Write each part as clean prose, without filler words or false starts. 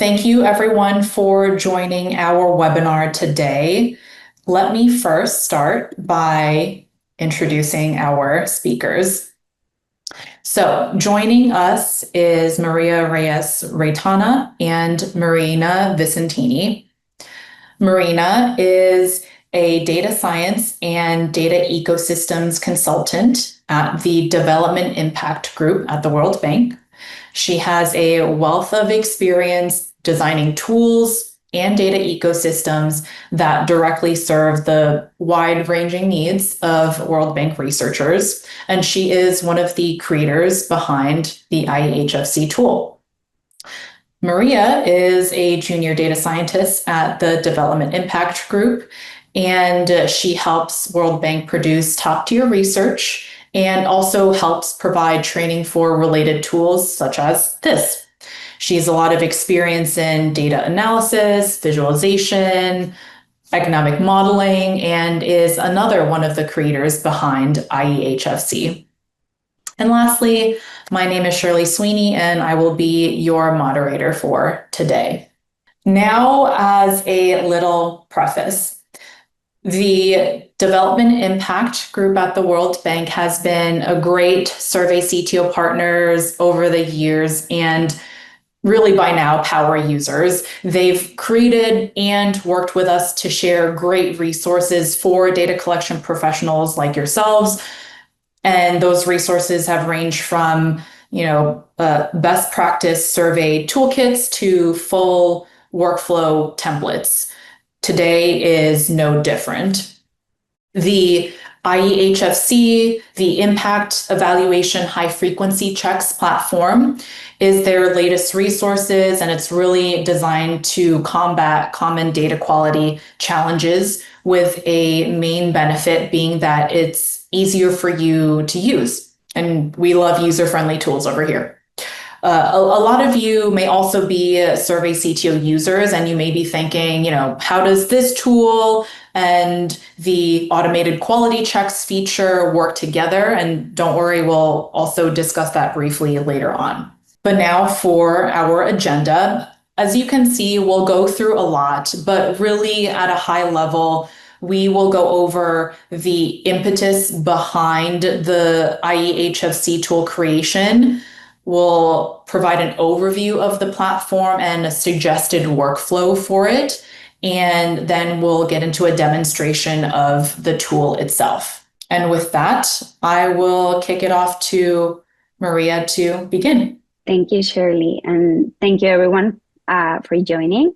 Thank you everyone for joining our webinar today. Let me first start by introducing our speakers. So joining us is Maria Reyes-Reytana and Marina Vicentini. Marina is a data science and data ecosystems consultant at the Development Impact Group at the World Bank. She has a wealth of experience designing tools and data ecosystems that directly serve the wide-ranging needs of World Bank researchers, and she is one of the creators behind the IEHFC tool. Maria is a junior data scientist at the Development Impact Group, and she helps World Bank produce top-tier research and also helps provide training for related tools such as this. She has a lot of experience in data analysis, visualization, economic modeling, and is another one of the creators behind IEHFC. And lastly, my name is Shirley Sweeney, and I will be your moderator for today. Now, as a little preface, the Development Impact Group at the World Bank has been a great SurveyCTO partners over the years and really by now power users. They've created and worked with us to share great resources for data collection professionals like yourselves. And those resources have ranged from, best practice survey toolkits to full workflow templates. Today is no different. The IEHFC, the Impact Evaluation High Frequency Checks platform, is their latest resources, and it's really designed to combat common data quality challenges, with a main benefit being that it's easier for you to use. And we love user-friendly tools over here. A lot of you may also be SurveyCTO users, and you may be thinking, how does this tool and the automated quality checks feature work together? And don't worry, we'll also discuss that briefly later on. But now for our agenda. As you can see, we'll go through a lot, but really at a high level, we will go over the impetus behind the IEHFC tool creation. We'll provide an overview of the platform and a suggested workflow for it, and then we'll get into a demonstration of the tool itself. And with that, I will kick it off to Maria to begin. Thank you, Shirley, and thank you everyone for joining.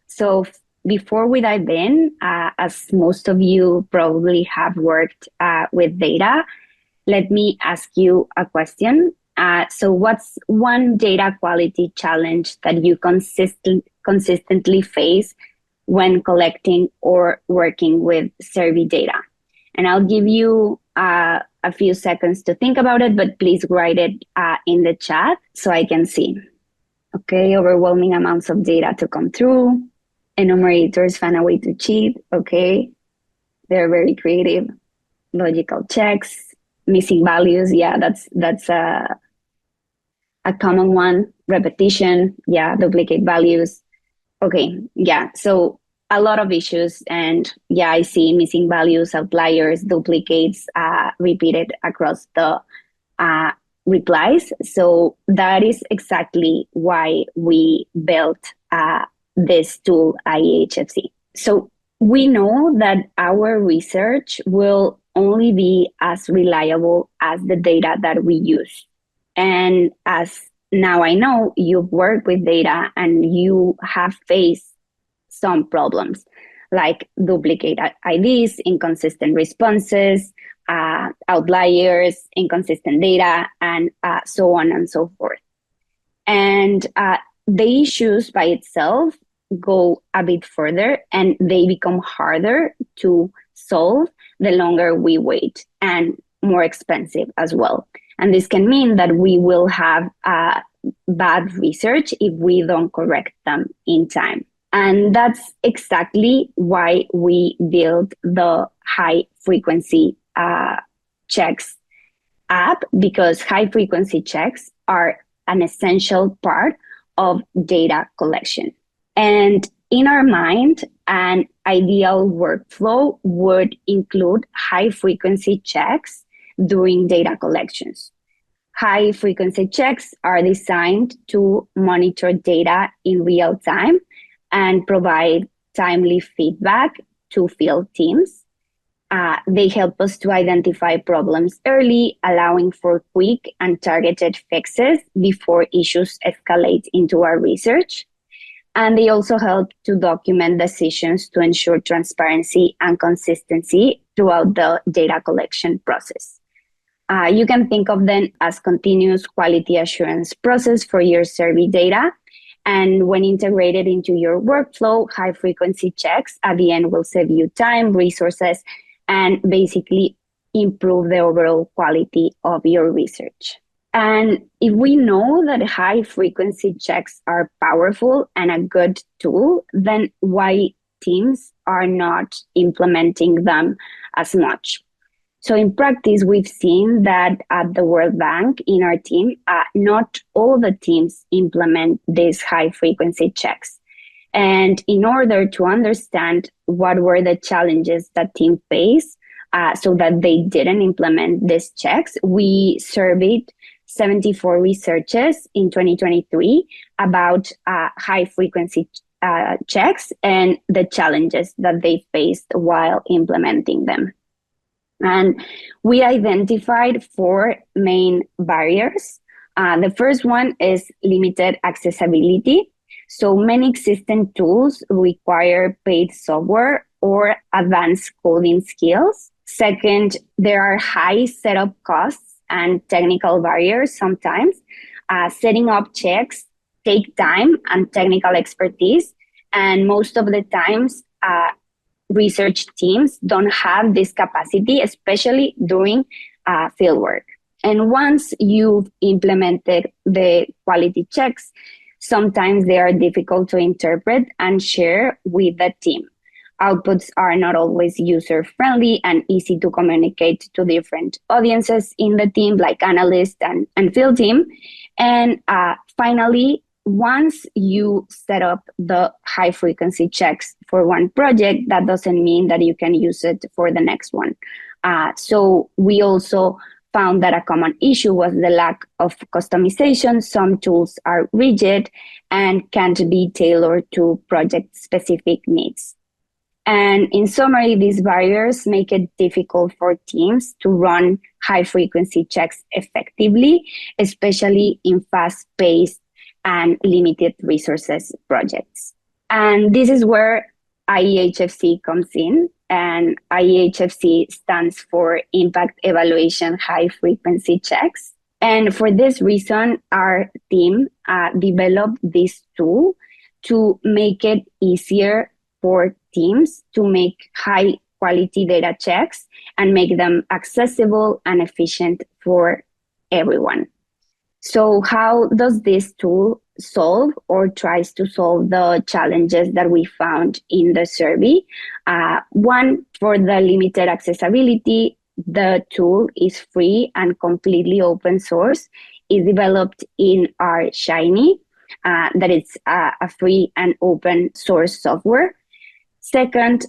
So before we dive in, as most of you probably have worked with data, let me ask you a question. So what's one data quality challenge that you consistently face when collecting or working with survey data? And I'll give you a few seconds to think about it, but please write it in the chat so I can see. Okay, overwhelming amounts of data to come through. Enumerators find a way to cheat. Okay, they're very creative. Logical checks, missing values. Yeah, that's a common one. Repetition, yeah, duplicate values. Okay, yeah, so a lot of issues, and yeah, I see missing values, outliers, duplicates repeated across the replies. So that is exactly why we built this tool, IEHFC. So we know that our research will only be as reliable as the data that we use. And as now I know you've worked with data and you have faced some problems like duplicate IDs, inconsistent responses, outliers, inconsistent data, and so on and so forth. And the issues by itself go a bit further, and they become harder to solve the longer we wait, and more expensive as well. And this can mean that we will have bad research if we don't correct them in time. And that's exactly why we built the high frequency checks app, because high frequency checks are an essential part of data collection. And in our mind, an ideal workflow would include high-frequency checks during data collections. High-frequency checks are designed to monitor data in real time and provide timely feedback to field teams. They help us to identify problems early, allowing for quick and targeted fixes before issues escalate into our research. And they also help to document decisions to ensure transparency and consistency throughout the data collection process. You can think of them as continuous quality assurance process for your survey data. And when integrated into your workflow, high-frequency checks at the end will save you time, resources, and basically improve the overall quality of your research. And if we know that high-frequency checks are powerful and a good tool, then why teams are not implementing them as much? So in practice, we've seen that at the World Bank in our team, not all the teams implement these high-frequency checks. And in order to understand what were the challenges that team face so that they didn't implement these checks, we surveyed 74 researchers in 2023 about high-frequency checks and the challenges that they faced while implementing them. And we identified 4 main barriers. The first one is limited accessibility. So many existing tools require paid software or advanced coding skills. Second, there are high setup costs and technical barriers sometimes. Setting up checks take time and technical expertise, and most of the times research teams don't have this capacity, especially during fieldwork. And once you've implemented the quality checks, sometimes they are difficult to interpret and share with the team. Outputs are not always user-friendly and easy to communicate to different audiences in the team, like analysts and field team. And finally, once you set up the high-frequency checks for one project, that doesn't mean that you can use it for the next one. So we also found that a common issue was the lack of customization. Some tools are rigid and can't be tailored to project-specific needs. And in summary, these barriers make it difficult for teams to run high-frequency checks effectively, especially in fast-paced and limited resources projects. And this is where IEHFC comes in. And IEHFC stands for Impact Evaluation High Frequency Checks. And for this reason, our team developed this tool to make it easier for teams to make high quality data checks and make them accessible and efficient for everyone. So how does this tool solve or tries to solve the challenges that we found in the survey? One, for the limited accessibility, the tool is free and completely open source. It's developed in our Shiny, that is a free and open source software. Second,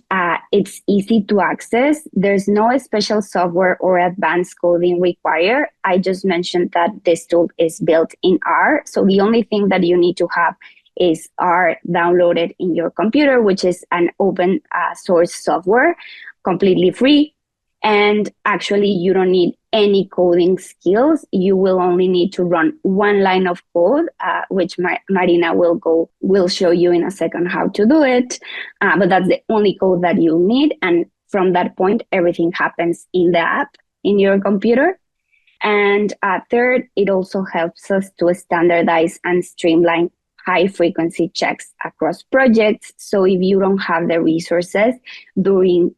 it's easy to access. There's no special software or advanced coding required. I just mentioned that this tool is built in R. So the only thing that you need to have is R downloaded in your computer, which is an open source software, completely free. And actually, you don't need any coding skills. You will only need to run one line of code, which Marina will show you in a second how to do it. But that's the only code that you'll need. And from that point, everything happens in the app in your computer. And third, it also helps us to standardize and streamline high-frequency checks across projects. So if you don't have the resources during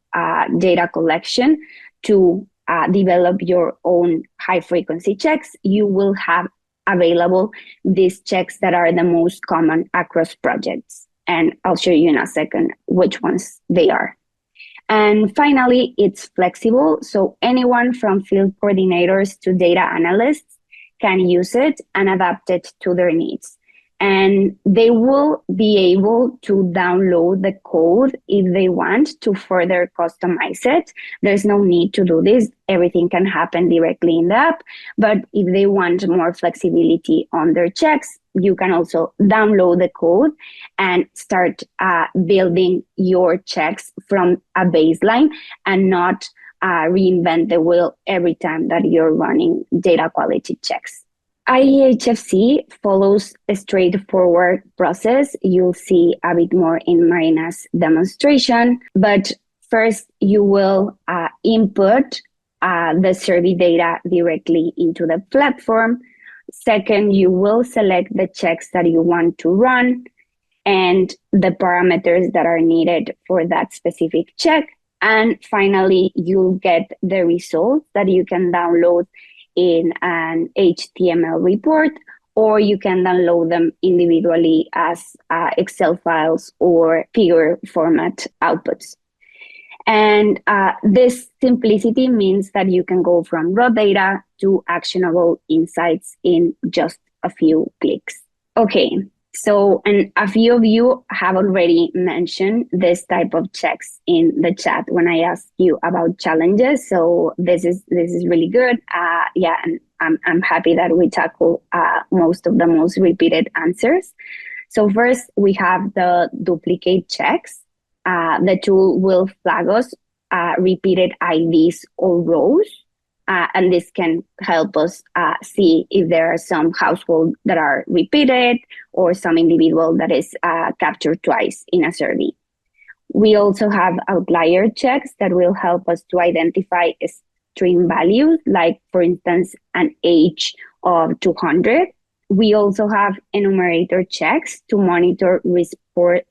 data collection to develop your own high-frequency checks, you will have available these checks that are the most common across projects. And I'll show you in a second which ones they are. And finally, it's flexible. So anyone from field coordinators to data analysts can use it and adapt it to their needs. and they will be able to download the code if they want to further customize it. There's no need to do this. Everything can happen directly in the app. But if they want more flexibility on their checks, you can also download the code and start building your checks from a baseline and not reinvent the wheel every time that you're running data quality checks. IEHFC follows a straightforward process. You'll see a bit more in Marina's demonstration, but first you will input the survey data directly into the platform. Second, you will select the checks that you want to run and the parameters that are needed for that specific check. And finally, you'll get the results that you can download in an HTML report, or you can download them individually as Excel files or figure format outputs. And this simplicity means that you can go from raw data to actionable insights in just a few clicks. Okay, so, and a few of you have already mentioned this type of checks in the chat when I asked you about challenges. So this is really good. Yeah, and I'm happy that we tackle most of the most repeated answers. So first, we have the duplicate checks. The tool will flag us repeated IDs or rows. And this can help us see if there are some households that are repeated or some individual that is captured twice in a survey. We also have outlier checks that will help us to identify extreme values, like, for instance, an age of 200. We also have enumerator checks to monitor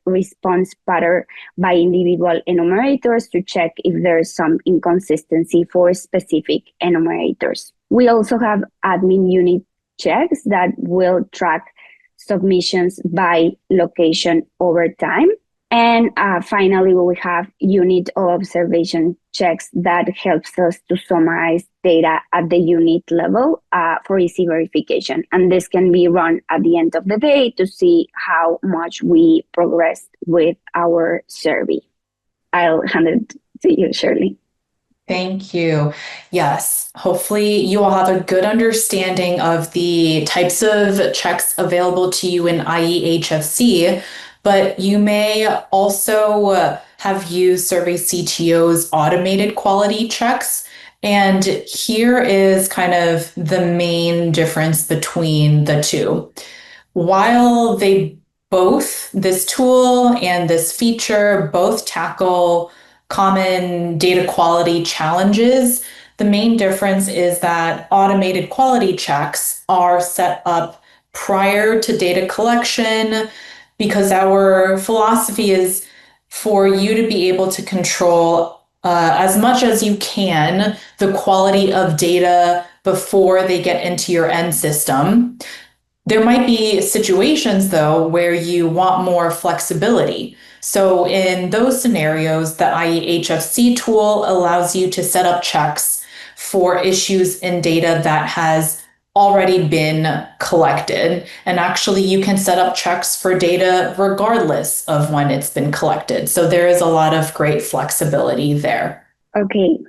response pattern by individual enumerators to check if there's some inconsistency for specific enumerators. We also have admin unit checks that will track submissions by location over time. And finally, we have unit of observation checks that helps us to summarize data at the unit level for easy verification. And this can be run at the end of the day to see how much we progressed with our survey. I'll hand it to you, Shirley. Thank you. Yes, hopefully you all have a good understanding of the types of checks available to you in IEHFC, but you may also have used SurveyCTO's automated quality checks. And here is kind of the main difference between the two. While this tool and this feature both tackle common data quality challenges, the main difference is that automated quality checks are set up prior to data collection, because our philosophy is for you to be able to control as much as you can the quality of data before they get into your end system. There might be situations, though, where you want more flexibility. So in those scenarios, the IEHFC tool allows you to set up checks for issues in data that has already been collected. And actually, you can set up checks for data regardless of when it's been collected. So there is a lot of great flexibility there. Okay,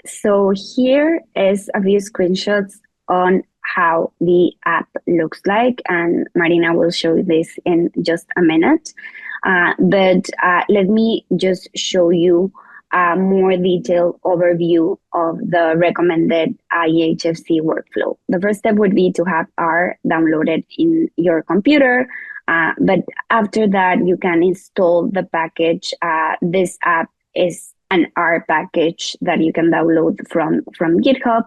so here is a few screenshots on how the app looks like, and Marina will show this in just a minute. But let me just show you a more detailed overview of the recommended IEHFC workflow. The first step would be to have R downloaded in your computer, but after that, you can install the package. This app is an R package that you can download from GitHub.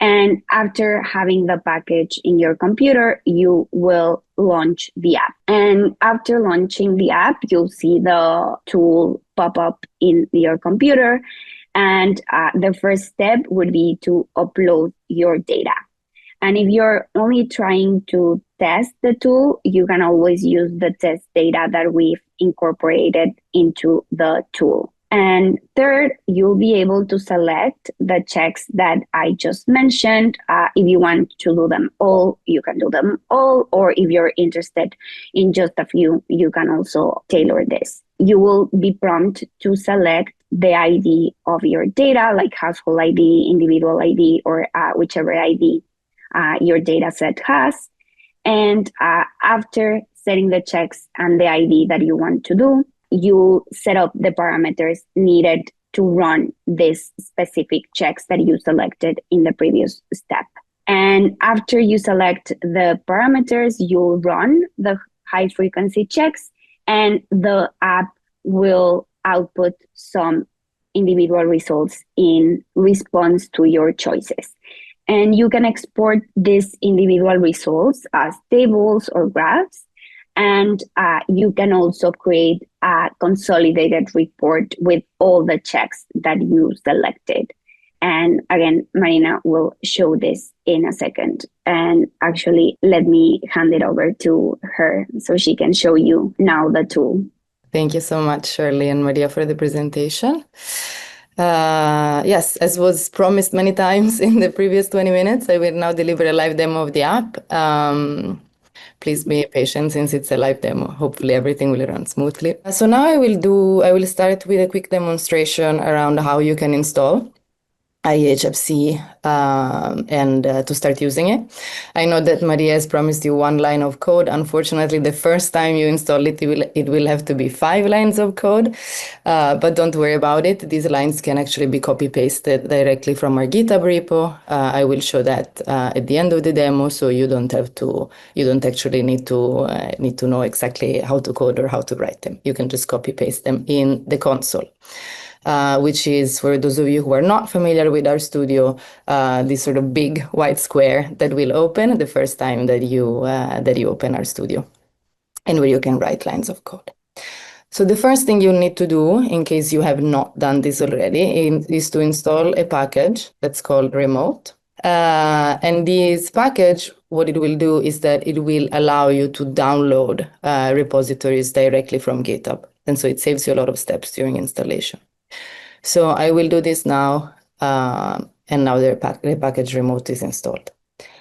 And after having the package in your computer, you will launch the app. And after launching the app, you'll see the tool pop up in your computer. And the first step would be to upload your data. And if you're only trying to test the tool, you can always use the test data that we've incorporated into the tool. And third, you'll be able to select the checks that I just mentioned. If you want to do them all, you can do them all. Or if you're interested in just a few, you can also tailor this. You will be prompted to select the ID of your data, like household ID, individual ID, or whichever ID your data set has. And after setting the checks and the ID that you want to do, you set up the parameters needed to run these specific checks that you selected in the previous step. And after you select the parameters, you'll run the high frequency checks, and the app will output some individual results in response to your choices. And you can export these individual results as tables or graphs. And you can also create a consolidated report with all the checks that you selected. And again, Marina will show this in a second. And actually, let me hand it over to her so she can show you now the tool. Thank you so much, Shirley and Maria, for the presentation. Yes, as was promised many times in the previous 20 minutes, I will now deliver a live demo of the app. Please be patient since it's a live demo. Hopefully everything will run smoothly. So now I will start with a quick demonstration around how you can install IEHFC and to start using it. I know that Maria has promised you 1 line of code. Unfortunately, the first time you install it, it will have to be 5 lines of code, but don't worry about it. These lines can actually be copy-pasted directly from our GitHub repo. I will show that at the end of the demo, so you don't actually need to know exactly how to code or how to write them. You can just copy-paste them in the console. Which is, for those of you who are not familiar with our studio, this sort of big white square that will open the first time that you open our studio, and where you can write lines of code. So the first thing you need to do, in case you have not done this already, is to install a package that's called remote. And this package, what it will do is that it will allow you to download repositories directly from GitHub. And so it saves you a lot of steps during installation. So I will do this now, and now the package remote is installed.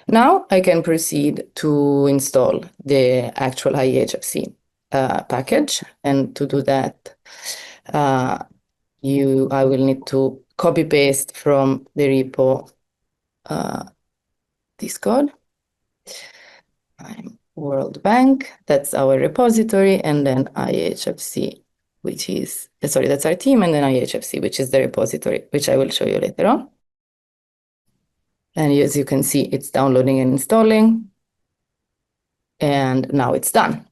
Now I can proceed to install the actual IEHFC package, and to do that, I will need to copy paste from the repo this code. World Bank, that's our repository, and then IEHFC, which is, that's our team, and then IEHFC, which is the repository, which I will show you later on. And as you can see, it's downloading and installing, and now it's done.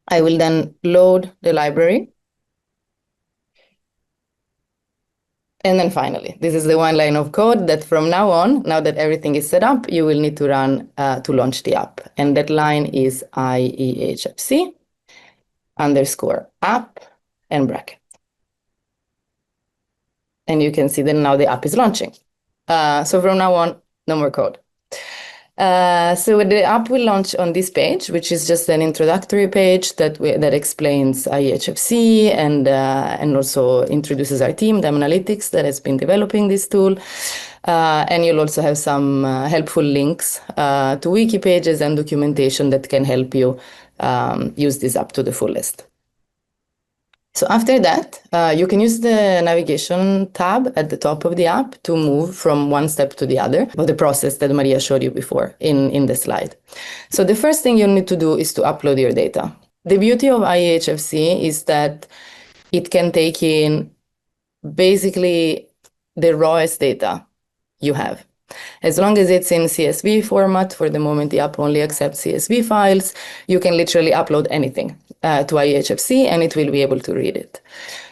I will then load the library. And then finally, this is the 1 line of code that from now on, now that everything is set up, you will need to run to launch the app. And that line is IEHFC _app and bracket. And you can see that now the app is launching. So from now on, no more code. So the app will launch on this page, which is just an introductory page that explains IEHFC and also introduces our team, the Analytics, that has been developing this tool. And you'll also have some helpful links to wiki pages and documentation that can help you use this app to the fullest. So after that, you can use the navigation tab at the top of the app to move from one step to the other of the process that Maria showed you before in the slide. So the first thing you need to do is to upload your data. The beauty of IEHFC is that it can take in basically the rawest data you have. As long as it's in CSV format, for the moment the app only accepts CSV files, you can literally upload anything to IEHFC and it will be able to read it.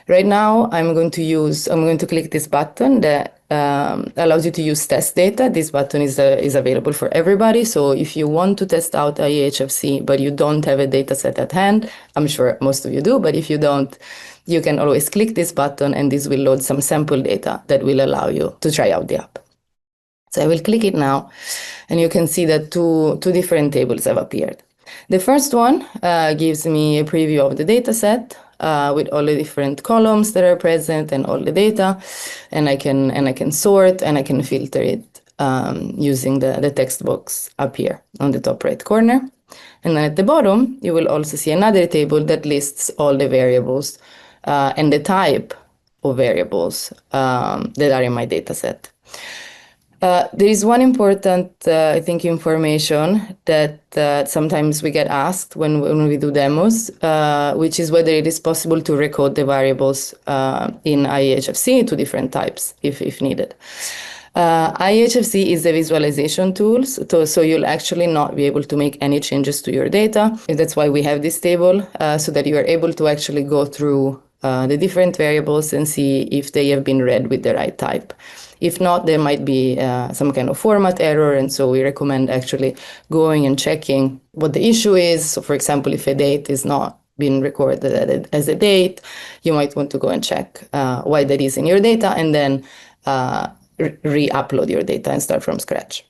Right now, I'm going to click this button that allows you to use test data. This button is available for everybody. So if you want to test out IEHFC, but you don't have a data set at hand, I'm sure most of you do, but if you don't, you can always click this button and this will load some sample data that will allow you to try out the app. So I will click it now, and you can see that two different tables have appeared. The first one gives me a preview of the data set. with all the different columns that are present and all the data, and I can sort and I can filter it using the text box up here on the top right corner. And then at the bottom, you will also see another table that lists all the variables and the type of variables that are in my data set. There is one important, I think, information that sometimes we get asked when we do demos, which is whether it is possible to recode the variables in IEHFC to different types if needed. IEHFC is a visualization tool, so you'll actually not be able to make any changes to your data. That's why we have this table, so that you are able to actually go through the different variables and see if they have been read with the right type. If not, there might be some kind of format error, and so we recommend actually going and checking what the issue is. So for example, if a date is not been recorded as a date, you might want to go and check why that is in your data, and then re-upload your data and start from scratch.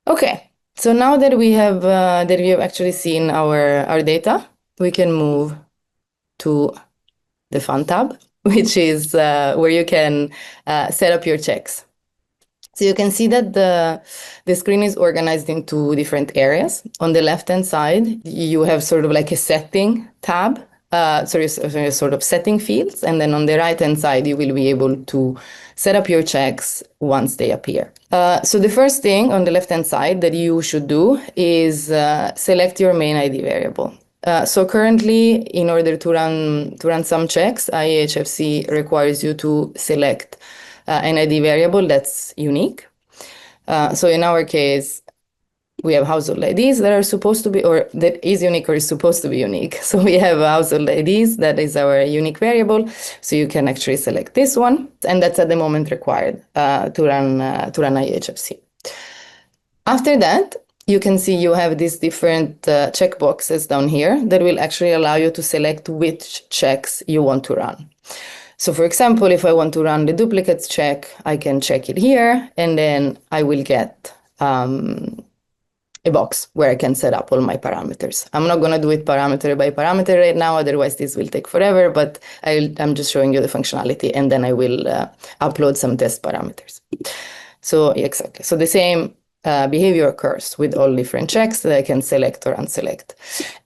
Okay, so now that we have actually seen our data, we can move to the fun tab, which is where you can set up your checks. So you can see that the screen is organized into different areas. On the left-hand side, you have sort of like a setting tab, sort of setting fields. And then on the right-hand side, you will be able to set up your checks once they appear. So the first thing on the left-hand side that you should do is select your main ID variable. So currently, in order to run some checks, IEHFC requires you to select an ID variable that's unique. So in our case, we have household IDs that are supposed to be, or that is unique or is supposed to be unique. So we have household IDs, that is our unique variable. So you can actually select this one, and that's at the moment required to run IEHFC. After that, you can see you have these different checkboxes down here that will actually allow you to select which checks you want to run. So for example, if I want to run the duplicates check, I can check it here, and then I will get a box where I can set up all my parameters. I'm not going to do it parameter by parameter right now, otherwise this will take forever, but I'm just showing you the functionality, and then I will upload some test parameters. So exactly, so the same behavior occurs with all different checks that I can select or unselect.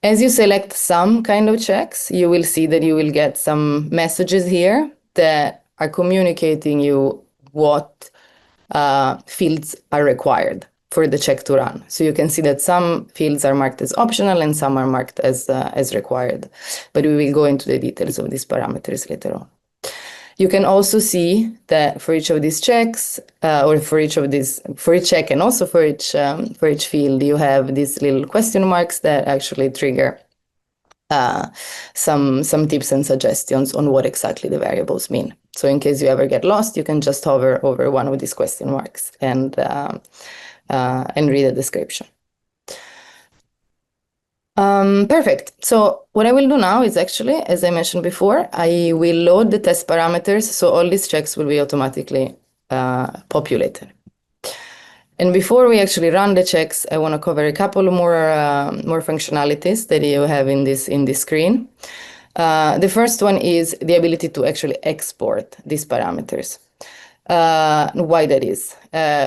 As you select some kind of checks, you will see that you will get some messages here that are communicating you what fields are required for the check to run. So you can see that some fields are marked as optional and some are marked as required. But we will go into the details of these parameters later on. You can also see that for each of these checks, or for each check and also for each field, you have these little question marks that actually trigger some tips and suggestions on what exactly the variables mean. So in case you ever get lost, you can just hover over one of these question marks and read the description. Perfect. So what I will do now is actually, as I mentioned before, I will load the test parameters, so all these checks will be automatically populated. And before we actually run the checks, I want to cover a couple more functionalities that you have in this screen. The first one is the ability to actually export these parameters. Why that is.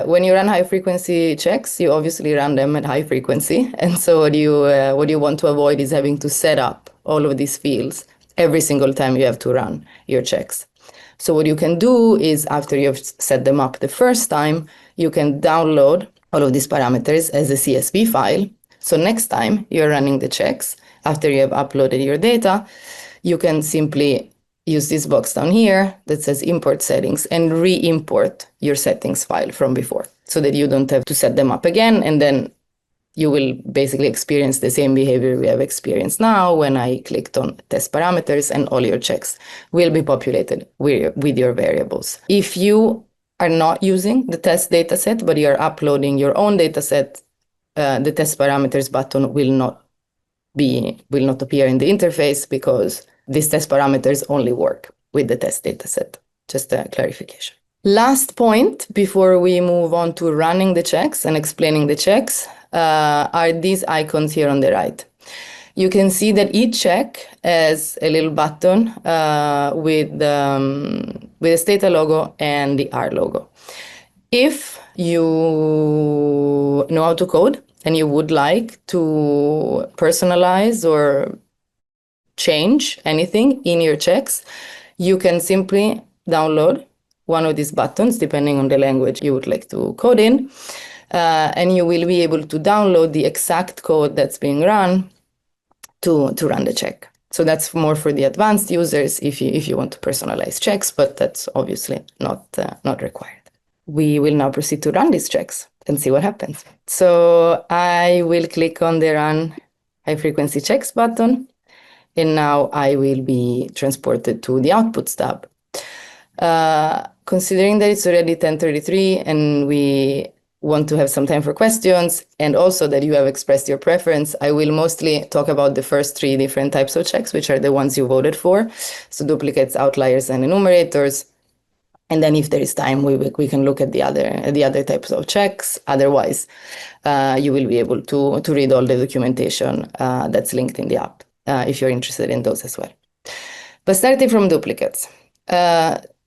When you run high frequency checks, you obviously run them at high frequency. And so what you want to avoid is having to set up all of these fields every single time you have to run your checks. So what you can do is, after you've set them up the first time, you can download all of these parameters as a CSV file. So next time you're running the checks, after you have uploaded your data, you can simply use this box down here that says import settings and re-import your settings file from before, so that you don't have to set them up again, and then you will basically experience the same behavior we have experienced now when I clicked on test parameters, and all your checks will be populated with your variables. If you are not using the test dataset, but you're uploading your own dataset, the test parameters button will not appear in the interface, because these test parameters only work with the test dataset. Just a clarification. Last point before we move on to running the checks and explaining the checks are these icons here on the right. you can see that each check has a little button with the Stata logo and the R logo. If you know how to code and you would like to personalize or change anything in your checks, you can simply download one of these buttons, depending on the language you would like to code in, and you will be able to download the exact code that's being run to run the check. So that's more for the advanced users if you want to personalize checks, but that's obviously not required. We will now proceed to run these checks and see what happens. So I will click on the Run High Frequency Checks button, and now I will be transported to the Outputs tab. Considering that it's already 10:33 and we want to have some time for questions, and also that you have expressed your preference, I will mostly talk about the first three different types of checks, which are the ones you voted for. So duplicates, outliers, and enumerators. And then if there is time, we can look at the other types of checks. Otherwise, you will be able to read all the documentation that's linked in the app, if you're interested in those as well. But starting from duplicates.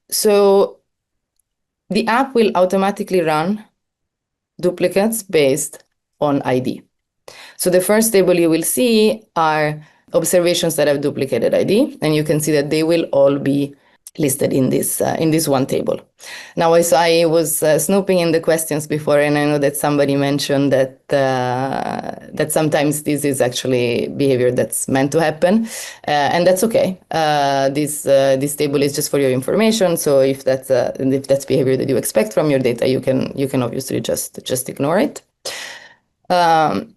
So the app will automatically run duplicates based on ID. So the first table you will see are observations that have duplicated ID, and you can see that they will all be listed in this one table. Now, as I was snooping in the questions before, and I know that somebody mentioned that sometimes this is actually behavior that's meant to happen, and that's okay. This table is just for your information. So if that's behavior that you expect from your data, you can obviously just ignore it. And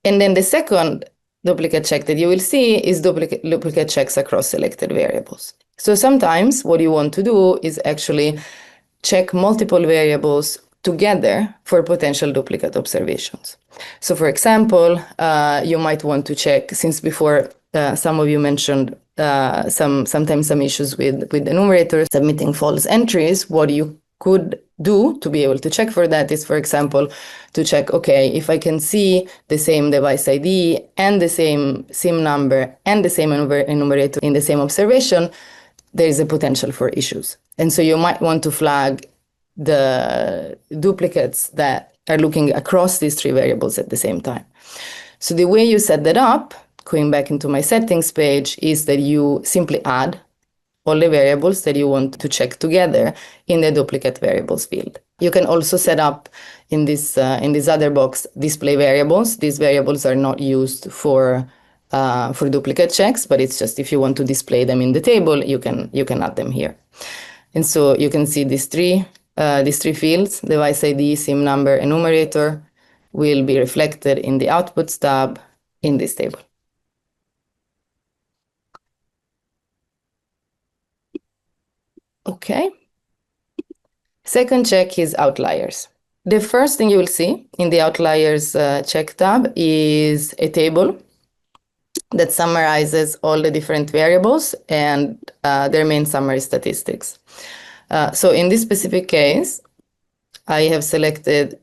then the second duplicate check that you will see is duplicate checks across selected variables. So sometimes what you want to do is actually check multiple variables together for potential duplicate observations. So for example, you might want to check, since before some of you mentioned sometimes some issues with enumerator submitting false entries, what you could do to be able to check for that is, for example, to check, okay, if I can see the same device ID and the same SIM number and the same enumerator in the same observation, there is a potential for issues. And so you might want to flag the duplicates that are looking across these three variables at the same time. So the way you set that up, going back into my settings page, is that you simply add all the variables that you want to check together in the duplicate variables field. You can also set up in this other box display variables. These variables are not used for duplicate checks, but it's just if you want to display them in the table, you can add them here. And so you can see these three fields, device ID, SIM number, enumerator, will be reflected in the Outputs tab in this table. Okay. Second check is outliers. The first thing you will see in the outliers check tab is a table that summarizes all the different variables and their main summary statistics. So in this specific case, I have selected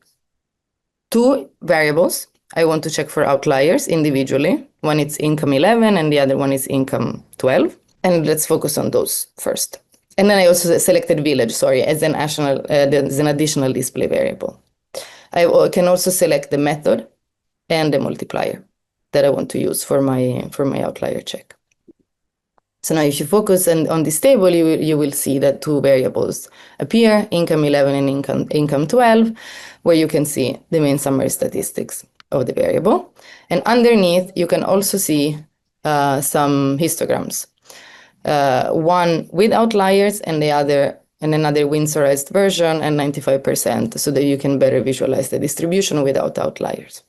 two variables. I want to check for outliers individually. One is income 11 and the other one is income 12. And let's focus on those first. And then I also selected village, as an additional display variable. I can also select the method and the multiplier that I want to use for my outlier check. So now if you focus on this table, you will see that two variables appear, income 11 and income 12, where you can see the main summary statistics of the variable. And underneath, you can also see some histograms. One with outliers and another Windsorized version and 95%, so that you can better visualize the distribution without outliers.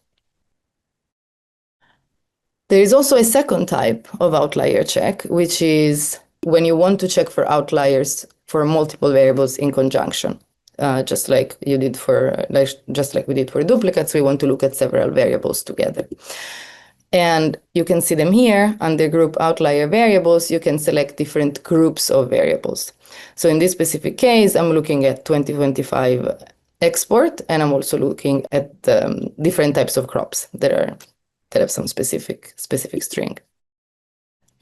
There is also a second type of outlier check, which is when you want to check for outliers for multiple variables in conjunction. Just like we did for duplicates, we want to look at several variables together. And you can see them here under group outlier variables. You can select different groups of variables. So in this specific case, I'm looking at 2025 export, and I'm also looking at different types of crops that are that have some specific string.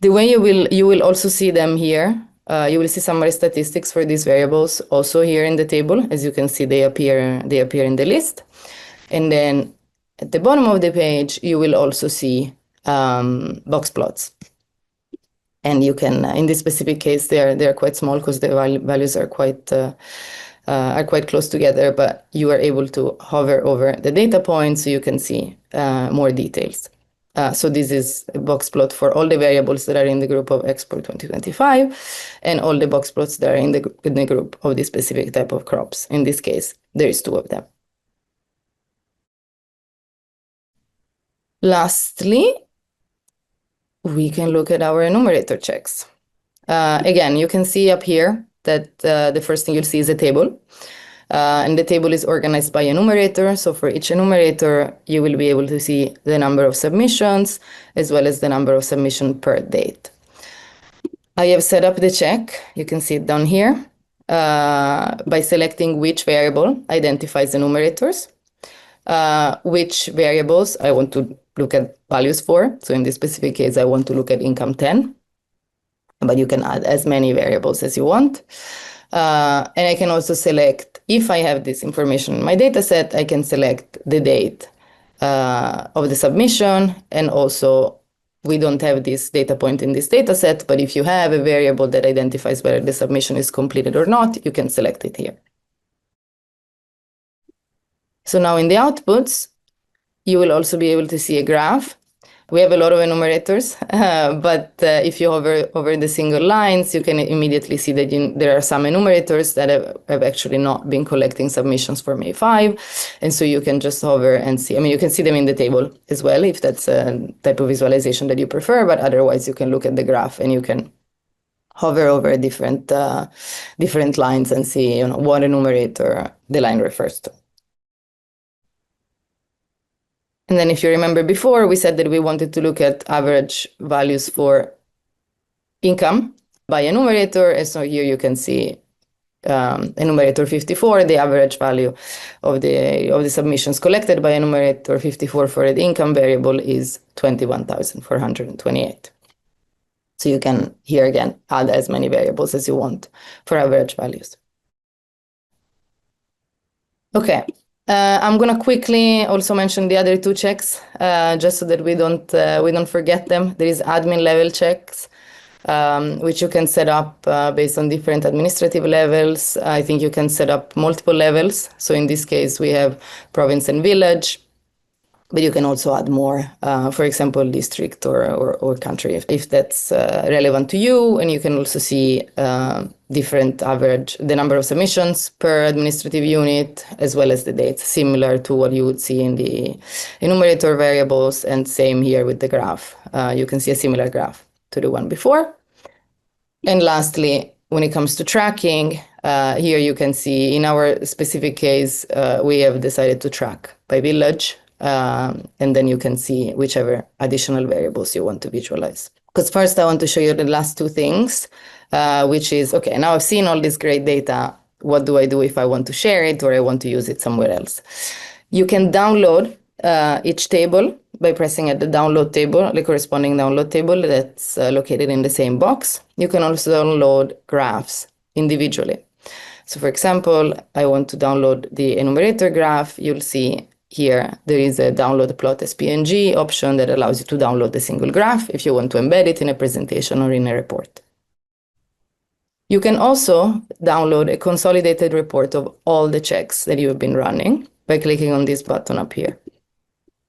The way you will also see them here, you will see summary statistics for these variables also here in the table. As you can see, they appear in the list. And then at the bottom of the page, you will also see box plots. And you can, in this specific case, they're quite small because the values are quite close together, but you are able to hover over the data points so you can see more details. So this is a box plot for all the variables that are in the group of export 2025 and all the box plots that are in the group of this specific type of crops. In this case, there is 2 of them. Lastly, we can look at our enumerator checks. Again, you can see up here that the first thing you'll see is a table. And the table is organized by enumerator. So for each enumerator, you will be able to see the number of submissions as well as the number of submissions per date. I have set up the check. You can see it down here by selecting which variable identifies enumerators, which variables I want to look at values for. So in this specific case, I want to look at income 10, but you can add as many variables as you want. And I can also select, if I have this information in my data set, I can select the date of the submission. And also, we don't have this data point in this data set, but if you have a variable that identifies whether the submission is completed or not, you can select it here. So now in the outputs, you will also be able to see a graph. We have a lot of enumerators, but if you hover over the single lines, you can immediately see that there are some enumerators that have actually not been collecting submissions for May 5. And so you can just hover and see. I mean, you can see them in the table as well, if that's a type of visualization that you prefer, but otherwise you can look at the graph and you can hover over different lines and see what enumerator the line refers to. And then if you remember before, we said that we wanted to look at average values for income by enumerator. And so here you can see enumerator 54, the average value of the submissions collected by enumerator 54 for the income variable is 21,428. So you can, here again, add as many variables as you want for average values. Okay. I'm going to quickly also mention the other 2 checks, just so that we don't forget them. There is admin level checks, which you can set up based on different administrative levels. I think you can set up multiple levels. So in this case, we have province and village, but you can also add more, for example, district or country, if that's relevant to you. And you can also see different average, the number of submissions per administrative unit, as well as the dates, similar to what you would see in the enumerator variables. And same here with the graph. You can see a similar graph to the one before. And lastly, when it comes to tracking, here you can see in our specific case, we have decided to track by village. And then you can see whichever additional variables you want to visualize. Because first I want to show you the last 2 things, which is, okay, now I've seen all this great data. What do I do if I want to share it or I want to use it somewhere else? You can download each table by pressing at the download table, the corresponding download table that's located in the same box. You can also download graphs individually. So for example, I want to download the enumerator graph. You'll see here, there is a download plot as PNG option that allows you to download a single graph if you want to embed it in a presentation or in a report. You can also download a consolidated report of all the checks that you have been running by clicking on this button up here.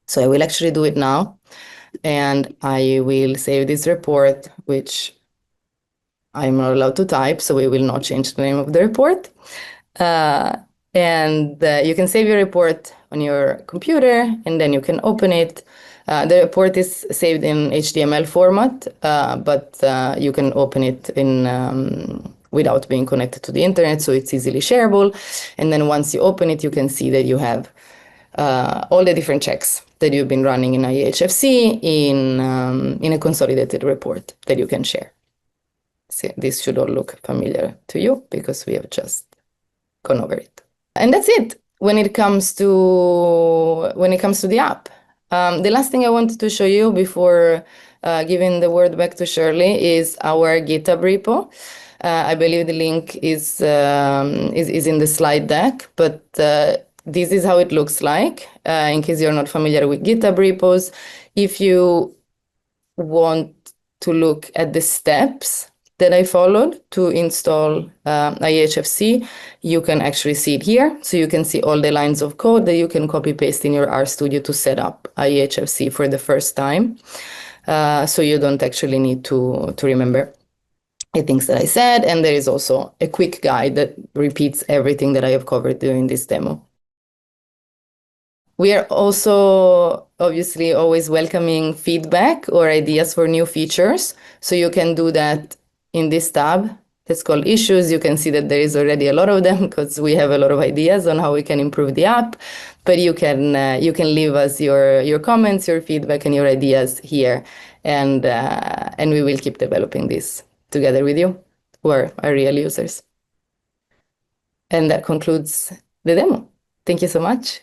So I will actually do it now, and I will save this report, which I'm not allowed to type, so we will not change the name of the report. And you can save your report on your computer, and then you can open it. The report is saved in HTML format, but you can open it without being connected to the internet, so it's easily shareable. And then once you open it, you can see that you have all the different checks that you've been running in IEHFC in a consolidated report that you can share. So this should all look familiar to you because we have just gone over it. And that's it when it comes to the app. The last thing I wanted to show you before giving the word back to Shirley is our GitHub repo. I believe the link is in the slide deck, but this is how it looks like. In case you're not familiar with GitHub repos, if you want to look at the steps that I followed to install IEHFC, you can actually see it here. So you can see all the lines of code that you can copy paste in your RStudio to set up IEHFC for the first time. So you don't actually need to remember the things that I said. And there is also a quick guide that repeats everything that I have covered during this demo. We are also obviously always welcoming feedback or ideas for new features. So you can do that in this tab that's called Issues. You can see that there is already a lot of them because we have a lot of ideas on how we can improve the app. But you can leave us your comments, your feedback, and your ideas here, and we will keep developing this together with you, who are our real users. And that concludes the demo. Thank you so much.